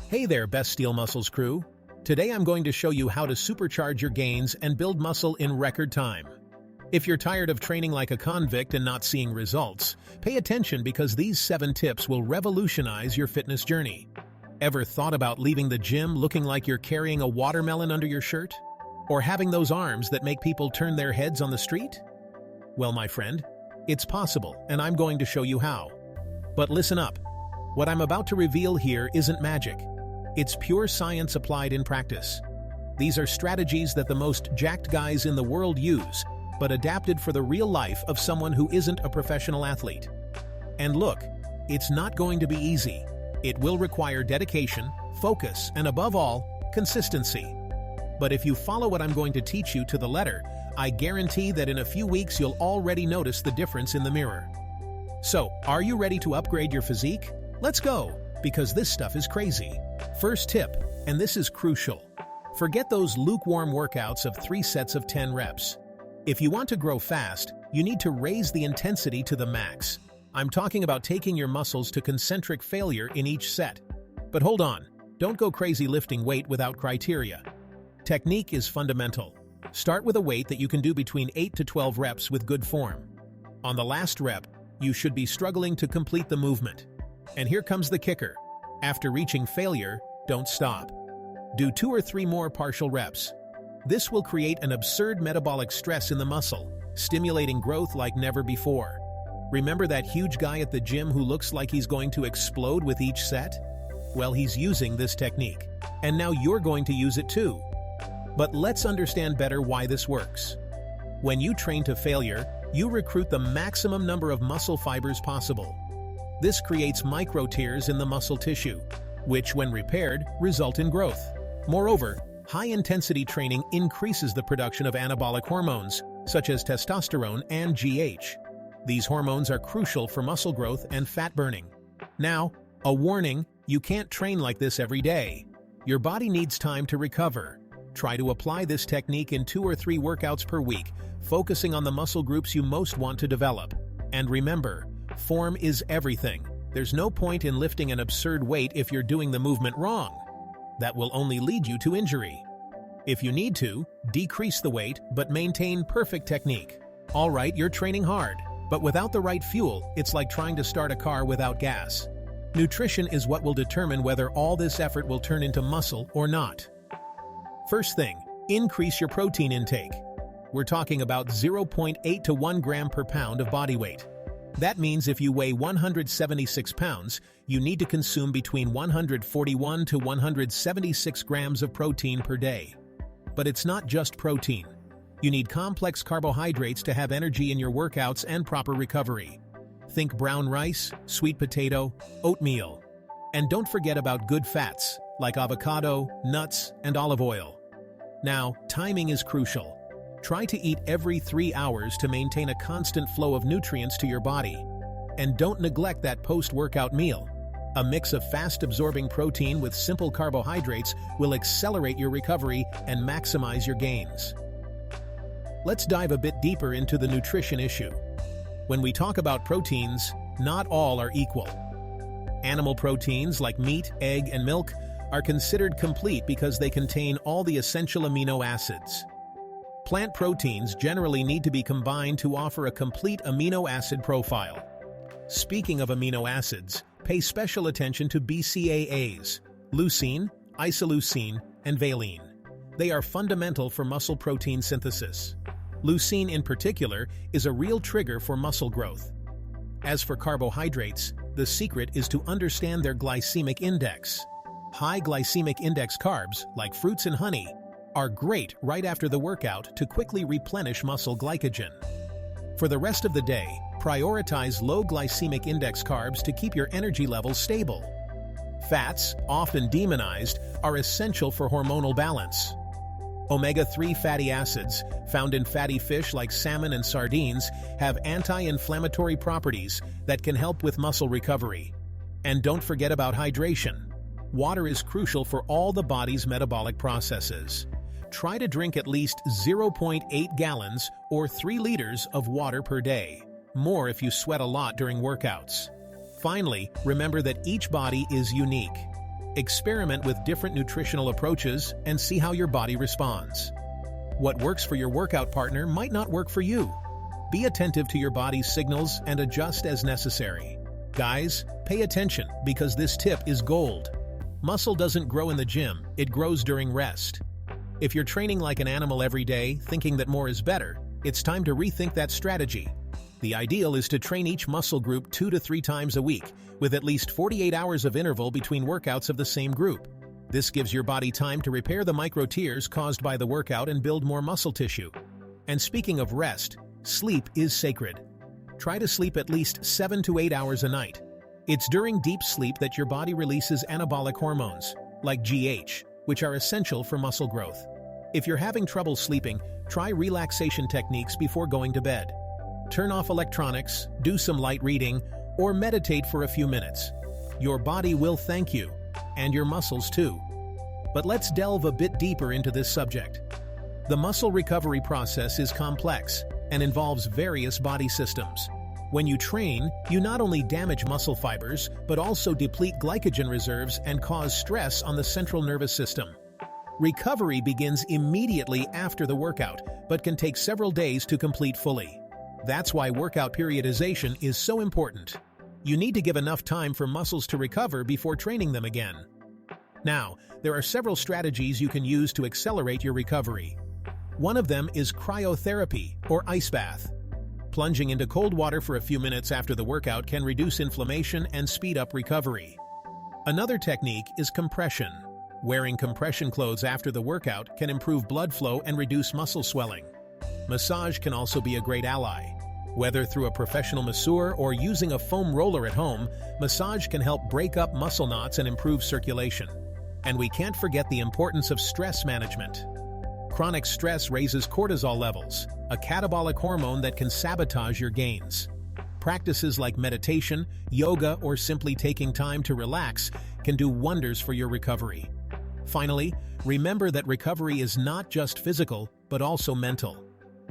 Hey there, Best Steel Muscles crew. Today I'm going to show you how to supercharge your gains and build muscle in record time. If you're tired of training like a convict and not seeing results, pay attention because these 7 tips will revolutionize your fitness journey. Ever thought about leaving the gym looking like you're carrying a watermelon under your shirt? Or having those arms that make people turn their heads on the street? Well, my friend, it's possible, and I'm going to show you how. But listen up. What I'm about to reveal here isn't magic. It's pure science applied in practice. These are strategies that the most jacked guys in the world use, but adapted for the real life of someone who isn't a professional athlete. And look, it's not going to be easy. It will require dedication, focus, and above all, consistency. But if you follow what I'm going to teach you to the letter, I guarantee that in a few weeks you'll already notice the difference in the mirror. So, are you ready to upgrade your physique? Let's go, because this stuff is crazy. First tip, and this is crucial. Forget those lukewarm workouts of 3 sets of 10 reps. If you want to grow fast, you need to raise the intensity to the max. I'm talking about taking your muscles to concentric failure in each set. But hold on, don't go crazy lifting weight without criteria. Technique is fundamental. Start with a weight that you can do between 8 to 12 reps with good form. On the last rep, you should be struggling to complete the movement. And here comes the kicker. After reaching failure, don't stop. Do 2 or 3 more partial reps. This will create an absurd metabolic stress in the muscle, stimulating growth like never before. Remember that huge guy at the gym who looks like he's going to explode with each set? Well, he's using this technique, and now you're going to use it too. But let's understand better why this works. When you train to failure, you recruit the maximum number of muscle fibers possible. This creates micro tears in the muscle tissue, which, when repaired, result in growth. Moreover, high-intensity training increases the production of anabolic hormones, such as testosterone and GH. These hormones are crucial for muscle growth and fat burning. Now, a warning, you can't train like this every day. Your body needs time to recover. Try to apply this technique in 2 or 3 workouts per week, focusing on the muscle groups you most want to develop. And remember, form is everything. There's no point in lifting an absurd weight if you're doing the movement wrong. That will only lead you to injury. If you need to, decrease the weight, but maintain perfect technique. All right, you're training hard, but without the right fuel, it's like trying to start a car without gas. Nutrition is what will determine whether all this effort will turn into muscle or not. First thing, increase your protein intake. We're talking about 0.8 to 1 gram per pound of body weight. That means if you weigh 176 pounds, you need to consume between 141 to 176 grams of protein per day. But it's not just protein. You need complex carbohydrates to have energy in your workouts and proper recovery. Think brown rice, sweet potato, oatmeal. And don't forget about good fats, like avocado, nuts, and olive oil. Now, timing is crucial. Try to eat every 3 hours to maintain a constant flow of nutrients to your body. And don't neglect that post-workout meal. A mix of fast-absorbing protein with simple carbohydrates will accelerate your recovery and maximize your gains. Let's dive a bit deeper into the nutrition issue. When we talk about proteins, not all are equal. Animal proteins like meat, egg, and milk are considered complete because they contain all the essential amino acids. Plant proteins generally need to be combined to offer a complete amino acid profile. Speaking of amino acids, pay special attention to BCAAs, leucine, isoleucine, and valine. They are fundamental for muscle protein synthesis. Leucine in particular is a real trigger for muscle growth. As for carbohydrates, the secret is to understand their glycemic index. High glycemic index carbs, like fruits and honey, are great right after the workout to quickly replenish muscle glycogen. For the rest of the day, prioritize low glycemic index carbs to keep your energy levels stable. Fats, often demonized, are essential for hormonal balance. Omega-3 fatty acids, found in fatty fish like salmon and sardines, have anti-inflammatory properties that can help with muscle recovery. And don't forget about hydration. Water is crucial for all the body's metabolic processes. Try to drink at least 0.8 gallons or 3 liters of water per day, more if you sweat a lot during workouts. Finally, remember that each body is unique. Experiment with different nutritional approaches and see how your body responds. What works for your workout partner might not work for you. Be attentive to your body's signals and adjust as necessary. Guys, pay attention because this tip is gold. Muscle doesn't grow in the gym, it grows during rest. If you're training like an animal every day, thinking that more is better, it's time to rethink that strategy. The ideal is to train each muscle group 2 to 3 times a week, with at least 48 hours of interval between workouts of the same group. This gives your body time to repair the micro-tears caused by the workout and build more muscle tissue. And speaking of rest, sleep is sacred. Try to sleep at least 7 to 8 hours a night. It's during deep sleep that your body releases anabolic hormones, like GH, which are essential for muscle growth. If you're having trouble sleeping, try relaxation techniques before going to bed. Turn off electronics, do some light reading, or meditate for a few minutes. Your body will thank you, and your muscles too. But let's delve a bit deeper into this subject. The muscle recovery process is complex and involves various body systems. When you train, you not only damage muscle fibers, but also deplete glycogen reserves and cause stress on the central nervous system. Recovery begins immediately after the workout, but can take several days to complete fully. That's why workout periodization is so important. You need to give enough time for muscles to recover before training them again. Now, there are several strategies you can use to accelerate your recovery. One of them is cryotherapy, or ice bath. Plunging into cold water for a few minutes after the workout can reduce inflammation and speed up recovery. Another technique is compression. Wearing compression clothes after the workout can improve blood flow and reduce muscle swelling. Massage can also be a great ally. Whether through a professional masseur or using a foam roller at home, massage can help break up muscle knots and improve circulation. And we can't forget the importance of stress management. Chronic stress raises cortisol levels, a catabolic hormone that can sabotage your gains. Practices like meditation, yoga, or simply taking time to relax can do wonders for your recovery. Finally, remember that recovery is not just physical, but also mental.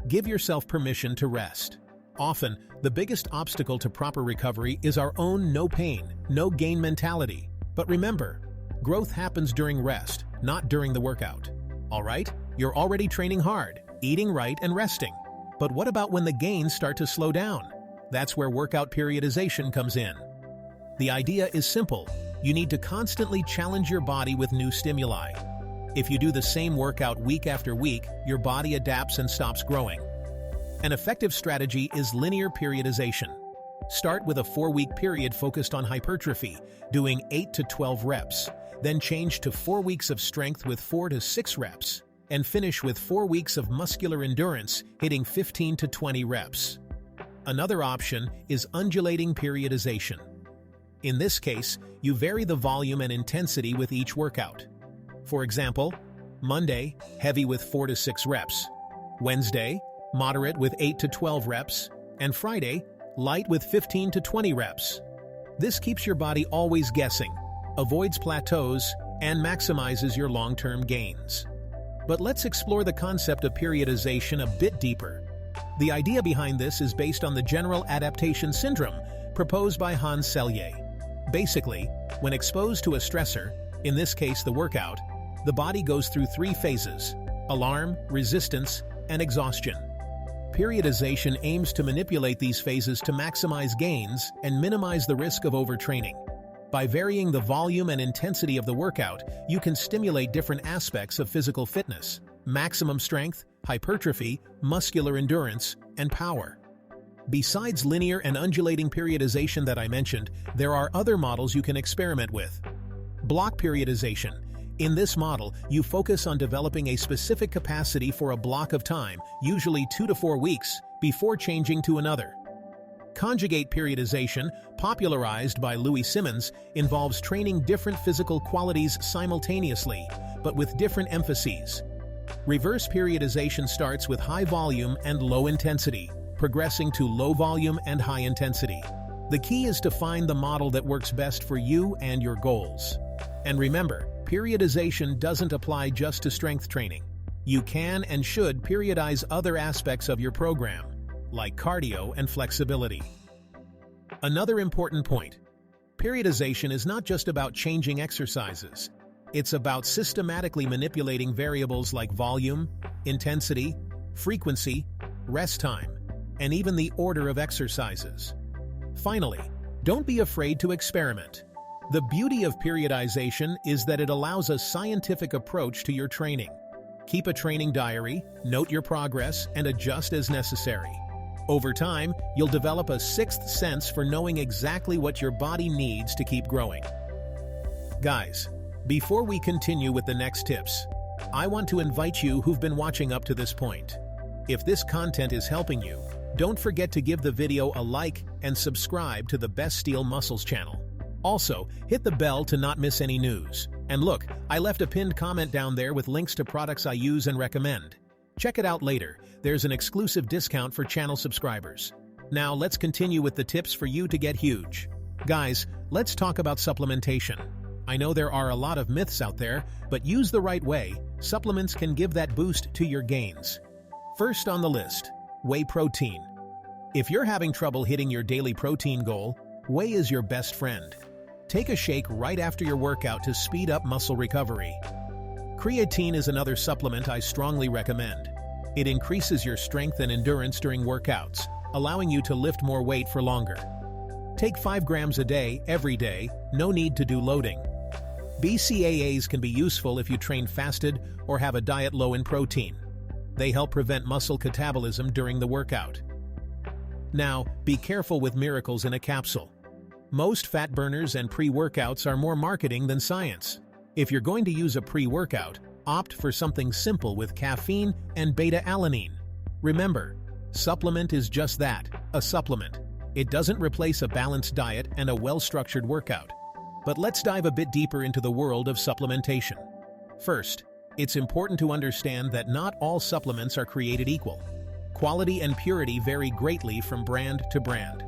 Give yourself permission to rest. Often, the biggest obstacle to proper recovery is our own no pain, no gain mentality. But remember, growth happens during rest, not during the workout. All right? You're already training hard, eating right, and resting. But what about when the gains start to slow down? That's where workout periodization comes in. The idea is simple. You need to constantly challenge your body with new stimuli. If you do the same workout week after week, your body adapts and stops growing. An effective strategy is linear periodization. Start with a 4-week period focused on hypertrophy, doing 8 to 12 reps. Then change to 4 weeks of strength with 4 to 6 reps. And finish with 4 weeks of muscular endurance, hitting 15 to 20 reps. Another option is undulating periodization. In this case, you vary the volume and intensity with each workout. For example, Monday, heavy with 4 to 6 reps. Wednesday, moderate with 8 to 12 reps. And Friday, light with 15 to 20 reps. This keeps your body always guessing, avoids plateaus, and maximizes your long-term gains. But let's explore the concept of periodization a bit deeper. The idea behind this is based on the general adaptation syndrome proposed by Hans Selye. Basically, when exposed to a stressor, in this case the workout, the body goes through 3 phases: alarm, resistance, and exhaustion. Periodization aims to manipulate these phases to maximize gains and minimize the risk of overtraining. By varying the volume and intensity of the workout, you can stimulate different aspects of physical fitness: maximum strength, hypertrophy, muscular endurance, and power. Besides linear and undulating periodization that I mentioned, there are other models you can experiment with. Block periodization. In this model, you focus on developing a specific capacity for a block of time, usually 2 to 4 weeks, before changing to another. Conjugate periodization, popularized by Louis Simmons, involves training different physical qualities simultaneously, but with different emphases. Reverse periodization starts with high volume and low intensity, progressing to low volume and high intensity. The key is to find the model that works best for you and your goals. And remember, periodization doesn't apply just to strength training. You can and should periodize other aspects of your program, like cardio and flexibility. Another important point: Periodization is not just about changing exercises. It's about systematically manipulating variables like volume, intensity, frequency, rest time, and even the order of exercises. Finally, don't be afraid to experiment. The beauty of periodization is that it allows a scientific approach to your training. Keep a training diary, note your progress, and adjust as necessary. Over time, you'll develop a sixth sense for knowing exactly what your body needs to keep growing. Guys, before we continue with the next tips, I want to invite you who've been watching up to this point. If this content is helping you, don't forget to give the video a like and subscribe to the Best Steel Muscles channel. Also, hit the bell to not miss any news. And look, I left a pinned comment down there with links to products I use and recommend. Check it out later. There's an exclusive discount for channel subscribers. Now let's continue with the tips for you to get huge. Guys, let's talk about supplementation. I know there are a lot of myths out there, but use the right way, supplements can give that boost to your gains. First on the list, whey protein. If you're having trouble hitting your daily protein goal, whey is your best friend. Take a shake right after your workout to speed up muscle recovery. Creatine is another supplement I strongly recommend. It increases your strength and endurance during workouts, allowing you to lift more weight for longer. Take 5 grams a day, every day, no need to do loading. BCAAs can be useful if you train fasted or have a diet low in protein. They help prevent muscle catabolism during the workout. Now, be careful with miracles in a capsule. Most fat burners and pre-workouts are more marketing than science. If you're going to use a pre-workout, opt for something simple with caffeine and beta-alanine. Remember, supplement is just that, a supplement. It doesn't replace a balanced diet and a well-structured workout. But let's dive a bit deeper into the world of supplementation. First, it's important to understand that not all supplements are created equal. Quality and purity vary greatly from brand to brand.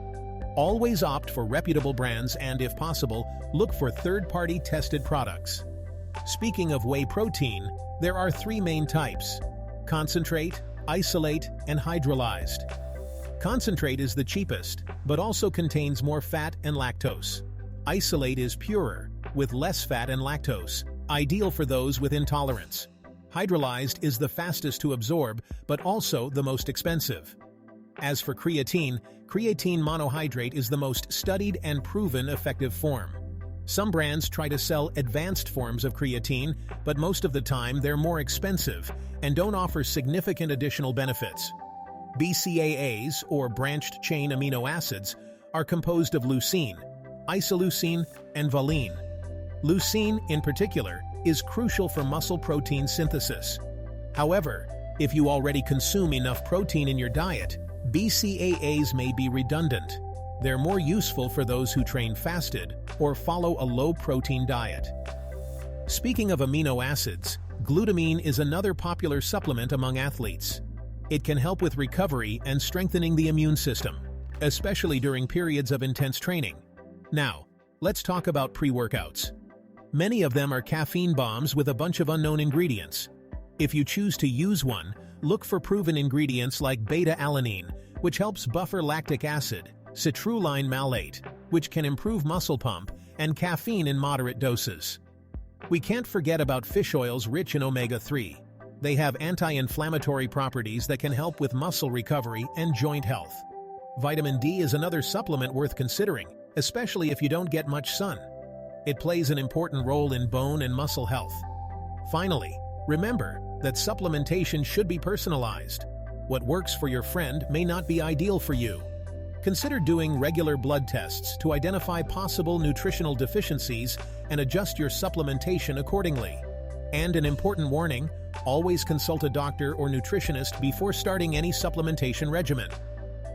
Always opt for reputable brands and, if possible, look for third-party tested products. Speaking of whey protein, there are 3 main types: concentrate, isolate, and hydrolyzed. Concentrate is the cheapest, but also contains more fat and lactose. Isolate is purer, with less fat and lactose, ideal for those with intolerance. Hydrolyzed is the fastest to absorb, but also the most expensive. As for creatine, creatine monohydrate is the most studied and proven effective form. Some brands try to sell advanced forms of creatine, but most of the time they're more expensive and don't offer significant additional benefits. BCAAs, or branched-chain amino acids, are composed of leucine, isoleucine, and valine. Leucine, in particular, is crucial for muscle protein synthesis. However, if you already consume enough protein in your diet, BCAAs may be redundant. They're more useful for those who train fasted or follow a low-protein diet. Speaking of amino acids, glutamine is another popular supplement among athletes. It can help with recovery and strengthening the immune system, especially during periods of intense training. Now, let's talk about pre-workouts. Many of them are caffeine bombs with a bunch of unknown ingredients. If you choose to use one, look for proven ingredients like beta-alanine, which helps buffer lactic acid, citrulline malate, which can improve muscle pump, and caffeine in moderate doses. We can't forget about fish oils rich in omega-3. They have anti-inflammatory properties that can help with muscle recovery and joint health. Vitamin D is another supplement worth considering, especially if you don't get much sun. It plays an important role in bone and muscle health. Finally, remember that supplementation should be personalized. What works for your friend may not be ideal for you. Consider doing regular blood tests to identify possible nutritional deficiencies and adjust your supplementation accordingly. And an important warning, always consult a doctor or nutritionist before starting any supplementation regimen,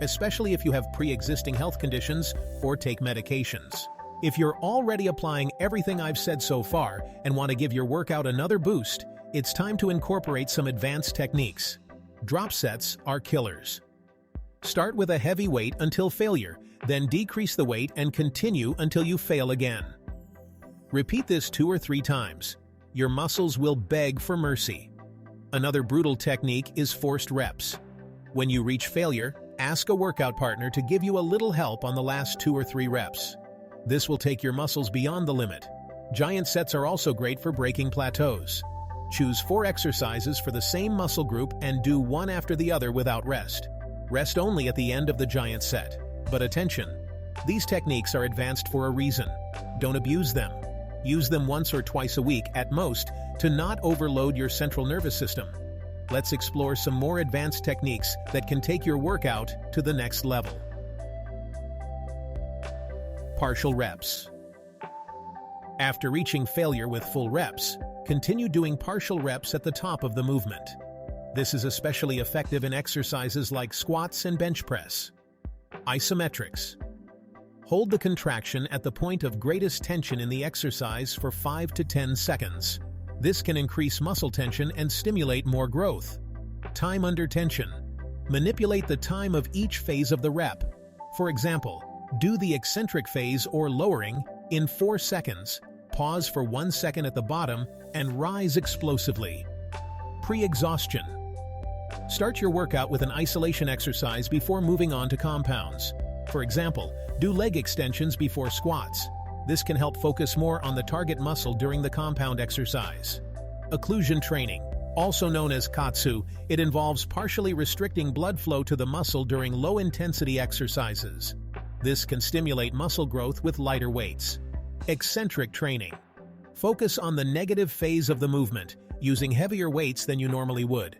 especially if you have pre-existing health conditions or take medications. If you're already applying everything I've said so far and want to give your workout another boost, it's time to incorporate some advanced techniques. Drop sets are killers. Start with a heavy weight until failure, then decrease the weight and continue until you fail again. Repeat this 2 or 3 times. Your muscles will beg for mercy. Another brutal technique is forced reps. When you reach failure, ask a workout partner to give you a little help on the last 2 or 3 reps. This will take your muscles beyond the limit. Giant sets are also great for breaking plateaus. Choose 4 exercises for the same muscle group and do one after the other without rest. Rest only at the end of the giant set. But attention! These techniques are advanced for a reason. Don't abuse them. Use them once or twice a week at most to not overload your central nervous system. Let's explore some more advanced techniques that can take your workout to the next level. Partial reps. After reaching failure with full reps, continue doing partial reps at the top of the movement. This is especially effective in exercises like squats and bench press. Isometrics. Hold the contraction at the point of greatest tension in the exercise for 5 to 10 seconds. This can increase muscle tension and stimulate more growth. Time under tension. Manipulate the time of each phase of the rep. For example, do the eccentric phase or lowering in 4 seconds, pause for 1 second at the bottom, and rise explosively. Pre-exhaustion. Start your workout with an isolation exercise before moving on to compounds. For example, do leg extensions before squats. This can help focus more on the target muscle during the compound exercise. Occlusion training. Also known as katsu, it involves partially restricting blood flow to the muscle during low-intensity exercises. This can stimulate muscle growth with lighter weights. Eccentric training. Focus on the negative phase of the movement, using heavier weights than you normally would.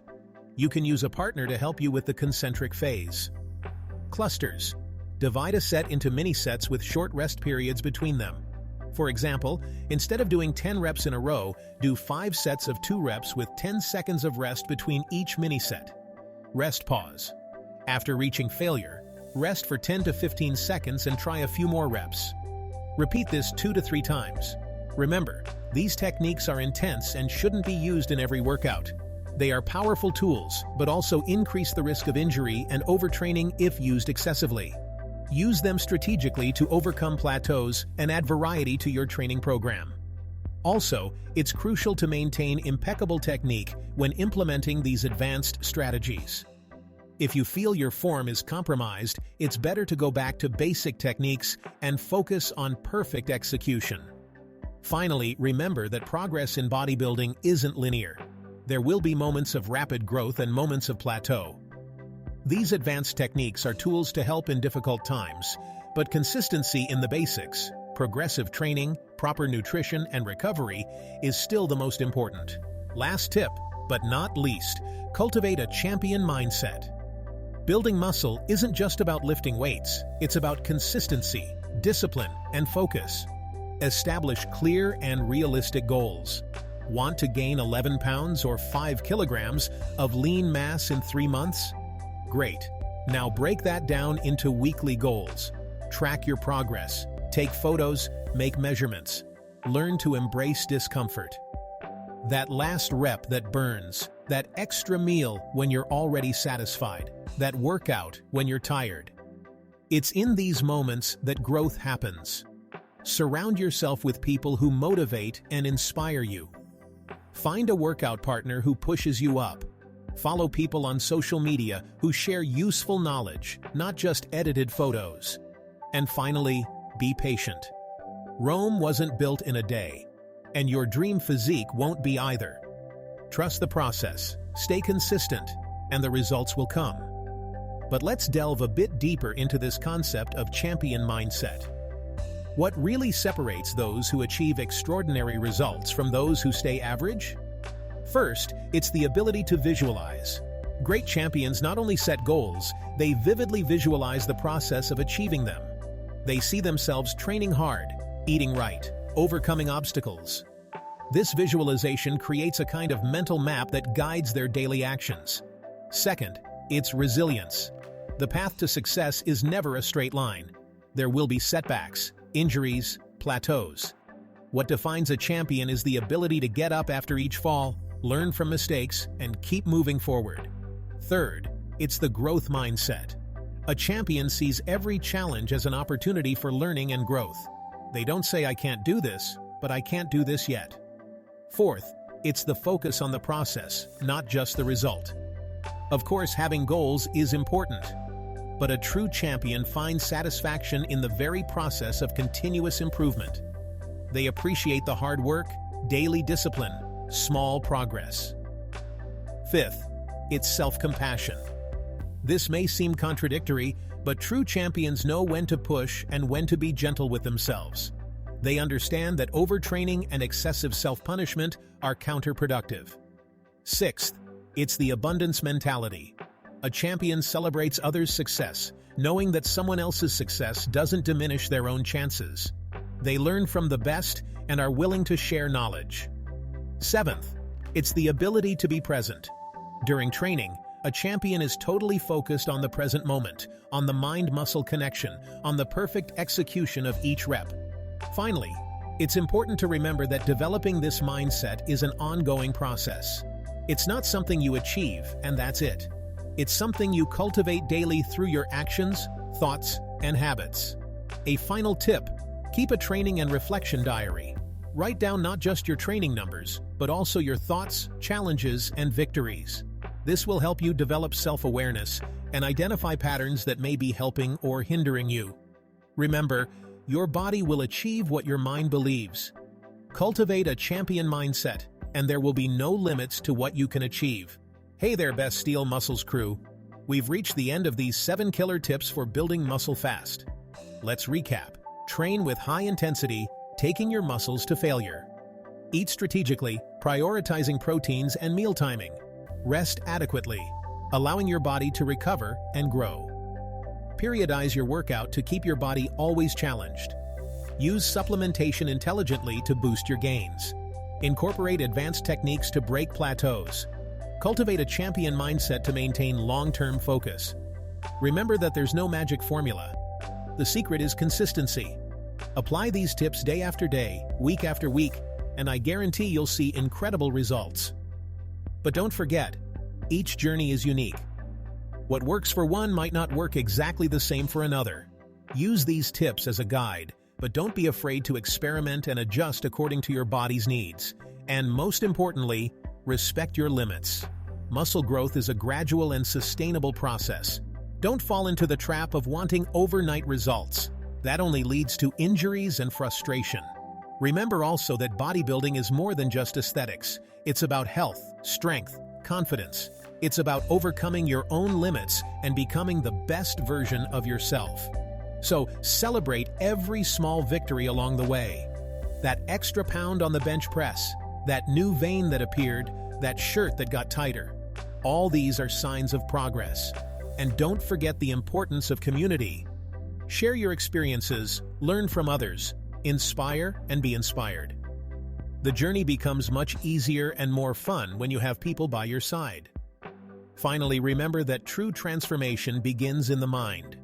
You can use a partner to help you with the concentric phase. Clusters. Divide a set into mini-sets with short rest periods between them. For example, instead of doing 10 reps in a row, do 5 sets of 2 reps with 10 seconds of rest between each mini-set. Rest pause. After reaching failure, rest for 10 to 15 seconds and try a few more reps. Repeat this 2 to 3 times. Remember, these techniques are intense and shouldn't be used in every workout. They are powerful tools, but also increase the risk of injury and overtraining if used excessively. Use them strategically to overcome plateaus and add variety to your training program. Also, it's crucial to maintain impeccable technique when implementing these advanced strategies. If you feel your form is compromised, it's better to go back to basic techniques and focus on perfect execution. Finally, remember that progress in bodybuilding isn't linear. There will be moments of rapid growth and moments of plateau. These advanced techniques are tools to help in difficult times, but consistency in the basics, progressive training, proper nutrition, and recovery is still the most important. Last tip, but not least, cultivate a champion mindset. Building muscle isn't just about lifting weights, it's about consistency, discipline, and focus. Establish clear and realistic goals. Want to gain 11 pounds or 5 kilograms of lean mass in 3 months? Great. Now break that down into weekly goals. Track your progress. Take photos, make measurements. Learn to embrace discomfort. That last rep that burns, that extra meal when you're already satisfied, that workout when you're tired. It's in these moments that growth happens. Surround yourself with people who motivate and inspire you. Find a workout partner who pushes you up. Follow people on social media who share useful knowledge, not just edited photos. And finally, be patient. Rome wasn't built in a day, and your dream physique won't be either. Trust the process, stay consistent, and the results will come. But let's delve a bit deeper into this concept of champion mindset. What really separates those who achieve extraordinary results from those who stay average? First, it's the ability to visualize. Great champions not only set goals, they vividly visualize the process of achieving them. They see themselves training hard, eating right, overcoming obstacles. This visualization creates a kind of mental map that guides their daily actions. Second, it's resilience. The path to success is never a straight line. There will be setbacks, injuries, plateaus. What defines a champion is the ability to get up after each fall, learn from mistakes, and keep moving forward. Third, it's the growth mindset. A champion sees every challenge as an opportunity for learning and growth. They don't say, "I can't do this," but "I can't do this yet." Fourth, it's the focus on the process, not just the result. Of course, having goals is important, but a true champion finds satisfaction in the very process of continuous improvement. They appreciate the hard work, daily discipline, small progress. Fifth, it's self-compassion. This may seem contradictory, but true champions know when to push and when to be gentle with themselves. They understand that overtraining and excessive self-punishment are counterproductive. Sixth, it's the abundance mentality. A champion celebrates others' success, knowing that someone else's success doesn't diminish their own chances. They learn from the best and are willing to share knowledge. Seventh, it's the ability to be present. During training, a champion is totally focused on the present moment, on the mind-muscle connection, on the perfect execution of each rep. Finally, it's important to remember that developing this mindset is an ongoing process. It's not something you achieve, and that's it. It's something you cultivate daily through your actions, thoughts, and habits. A final tip: keep a training and reflection diary. Write down not just your training numbers, but also your thoughts, challenges, and victories. This will help you develop self-awareness and identify patterns that may be helping or hindering you. Remember, your body will achieve what your mind believes. Cultivate a champion mindset, and there will be no limits to what you can achieve. Hey there, Best Steel Muscles crew. We've reached the end of these 7 killer tips for building muscle fast. Let's recap. Train with high intensity, taking your muscles to failure. Eat strategically, prioritizing proteins and meal timing. Rest adequately, allowing your body to recover and grow. Periodize your workout to keep your body always challenged. Use supplementation intelligently to boost your gains. Incorporate advanced techniques to break plateaus. Cultivate a champion mindset to maintain long-term focus. Remember that there's no magic formula. The secret is consistency. Apply these tips day after day, week after week, and I guarantee you'll see incredible results. But don't forget, each journey is unique. What works for one might not work exactly the same for another. Use these tips as a guide, but don't be afraid to experiment and adjust according to your body's needs. And most importantly, respect your limits. Muscle growth is a gradual and sustainable process. Don't fall into the trap of wanting overnight results. That only leads to injuries and frustration. Remember also that bodybuilding is more than just aesthetics. It's about health, strength, confidence. It's about overcoming your own limits and becoming the best version of yourself. So celebrate every small victory along the way. That extra pound on the bench press, that new vein that appeared, that shirt that got tighter. All these are signs of progress. And don't forget the importance of community. Share your experiences, learn from others, inspire and be inspired. The journey becomes much easier and more fun when you have people by your side. Finally, remember that true transformation begins in the mind.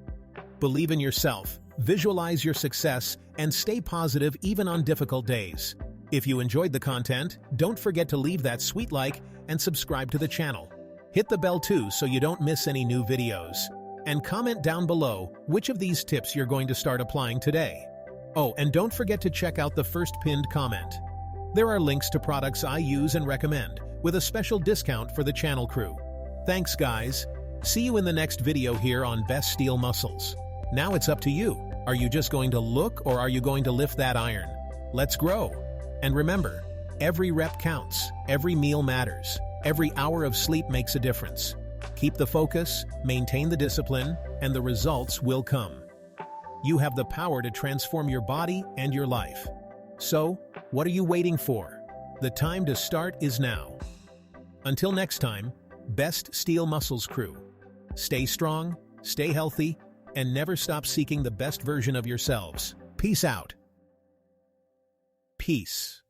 Believe in yourself, visualize your success, and stay positive even on difficult days. If you enjoyed the content, don't forget to leave that sweet like and subscribe to the channel. Hit the bell too so you don't miss any new videos. And comment down below which of these tips you're going to start applying today. Oh, and don't forget to check out the first pinned comment. There are links to products I use and recommend, with a special discount for the channel crew. Thanks, guys. See you in the next video here on Best Steel Muscles. Now it's up to you. Are you just going to look or are you going to lift that iron? Let's grow. And remember, every rep counts, every meal matters, every hour of sleep makes a difference. Keep the focus, maintain the discipline, and the results will come. You have the power to transform your body and your life. So, what are you waiting for? The time to start is now. Until next time, Best Steel Muscles crew. Stay strong, stay healthy, and never stop seeking the best version of yourselves. Peace out. Peace.